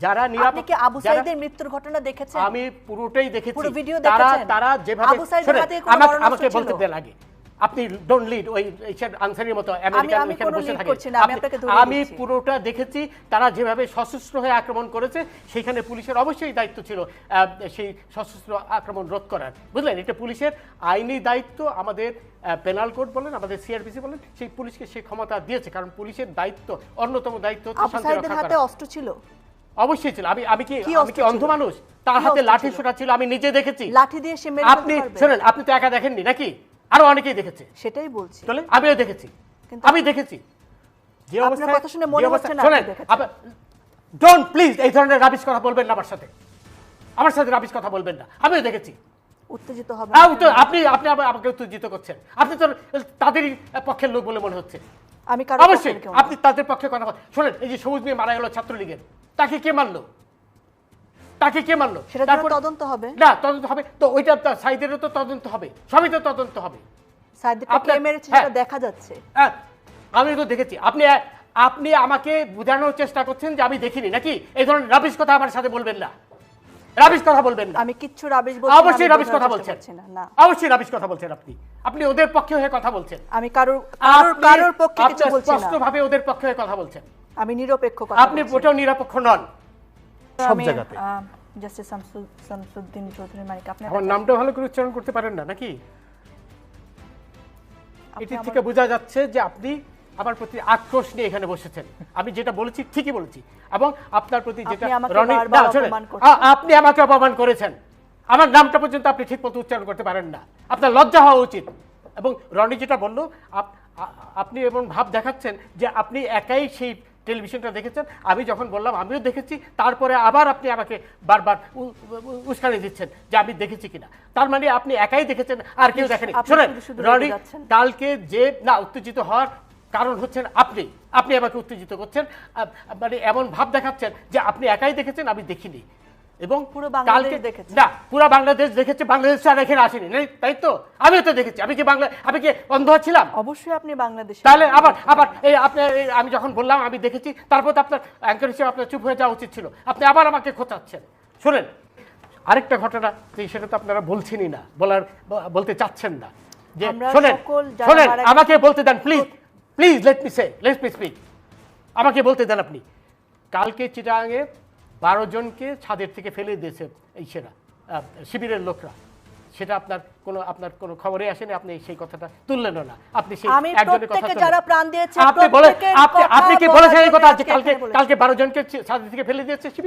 যারা আপনি কি আবু সাঈদের মৃত্যুর ঘটনা দেখেছেন? আমি পুরোটাই দেখেছি। পুরো ভিডিও দেখেছেন? তারা যেভাবে আবু সাঈদের হাতে কোনো মরণাস্ত্র ছিল? আমাকে বলতে দেন আগে। আপনি ডোন্ট লিড ওই আনসারের মতো আমেরিকান এখানে বসে থাকে। আমি পুরোটা দেখেছি। তারা যেভাবে সশস্ত্র হয়ে আক্রমণ করেছে সেখানে পুলিশের অবশ্যই দায়িত্ব ছিল সেই সশস্ত্র আক্রমণ রোধ করার, বুঝলেন? এটা পুলিশের আইনি দায়িত্ব। আমাদের পেনাল কোড বলেন, আমাদের সিআরপিসি বলেন, সেই পুলিশকে সেই ক্ষমতা দিয়েছে, কারণ পুলিশের দায়িত্ব, অন্যতম দায়িত্ব হচ্ছে শান্তি রক্ষা করা। হাতে অস্ত্র ছিল? অবশ্যই ছিল। আমি কি অন্ধ মানুষ? তার হাতে লাঠি ছোটা ছিল, আমি নিজে দেখেছি। লাঠি দিয়ে সে মেরে আপনি শুনেন, আপনি তো একা দেখেননি নাকি? আরো অনেকেই দেখেছে। সেটাই বলছি। চলে আমিও দেখেছি, আমি দেখেছি যে অবস্থা। আপনার কথা শুনে মনে হচ্ছে না শুনেন, ডোন্ট প্লিজ এই ধরনের রাবিশ কথা বলবেন না আমার সাথে। আমার সাথে রাবিশ কথা বলবেন না। আমিও দেখেছি। উত্তেজিত হবে আপনি আপনি আমাকে উত্তেজিত করছেন। আপনি তো তাদেরই পক্ষের লোক বলে মনে হচ্ছে। আমি অবশ্যই আপনি তাদের পক্ষে কথা বলেন। শুনেন, এই যে সবুজ মেয়ে মারা গেল ছাত্রলীগের, তাকে কে মারলো? তাকে কে মারলো? সেটা তদন্ত হবে না? তদন্ত হবে তো, ওইটা সাইদেরও তো তদন্ত হবে, সবই তো তদন্ত হবে। সাইদকে কে মেরেছে সেটা দেখা যাচ্ছে। আমি তো দেখেছি। আপনি আমাকে বোঝানোর চেষ্টা করছেন যে আমি দেখিনি নাকি? এই ধরনের রাবিশ কথা আমার সাথে বলবেন না। রাবিশ কথা বলবেন না। আমি কিচ্ছু রাবিশ বলছি না। অবশ্যই রাবিশ কথা বলছেন না। অবশ্যই রাবিশ কথা বলছেন আপনি ওদের পক্ষে হয়ে কথা বলছেন। আমি কারোর পক্ষে কিছু বলছি না। স্পষ্টভাবে ওদের পক্ষে হয়ে কথা বলছেন। আমি নিরপেক্ষ কথা। আপনি ওটাও নিরপেক্ষ নন সব জায়গাতে। জাস্টিস শামসুদ্দিন চৌধুরী মানিক, আপনি আমার নামটা ভালো করে উচ্চারণ করতে পারেন না নাকি? এটি থেকে বোঝা যাচ্ছে যে আপনি আমার প্রতি আক্রোশ নিয়ে এখানে বসেছেন। আমি যেটা বলেছি ঠিকই বলেছি, এবং আপনার প্রতি যেটা আপনি আমাকে অপমান করেছেন, আমার নামটা পর্যন্ত আপনি ঠিক মতো উচ্চারণ করতে পারেন না। আপনার লজ্জা হওয়া উচিত। এবং রনি যেটা বললো, আপনি এবং ভাব দেখাচ্ছেন যে আপনি একাই সেই টেলিভিশনটা দেখেছেন। আমি যখন বললাম আমিও দেখেছি, তারপরে আবার আপনি আমাকে বারবার উস্কানি দিচ্ছেন যে আমি দেখেছি কিনা। তার মানে আপনি একাই দেখেছেন, আর কেউ দেখেনি। শোনেন রনি, কালকে যে না উত্তেজিত হওয়ার কারণ হচ্ছেন আপনি আমাকে উত্তেজিত করছেন, মানে এমন ভাব দেখাচ্ছেন যে আপনি একাই দেখেছেন, আমি দেখিনি। এবং কালকে না পুরো বাংলাদেশ দেখেছে, বাংলাদেশ আর এখানে আসেনি, তাই তো? আমিও তো দেখেছি। আমি কি অন্ধ ছিলাম? অবশ্যই আপনি বাংলাদেশে। তাহলে আবার এই আপনি, আমি যখন বললাম আমি দেখেছি, তারপর তো আপনার অ্যাঙ্কর হিসেবে আপনার চুপ হয়ে যাওয়া উচিত ছিল। আপনি আবার আমাকে খোঁচাচ্ছেন। শুনেন, আরেকটা ঘটনা, সেটা তো আপনারা বলছেনই না, বলতে চাচ্ছেন না। যে শুনেন, আমাকে বলতে দেন প্লিজ লেট মি স্পিক। আমাকে বলতে দেন। আপনি কালকে চিটাগাঙে 12 জনকে ছাদের থেকে ফেলে দিয়েছে এই শিবিরের লোকরা, সেটা আপনার কোনো খবরে আসেনি। আপনি সেই কথাটা তুললেন না। আপনি সেই একজনের কথা যারা প্রাণ দিয়েছে আপনি কি বলেছেন এই কথা যে কালকে 12 জনকে ছাদের থেকে ফেলে দিয়েছে শিবির?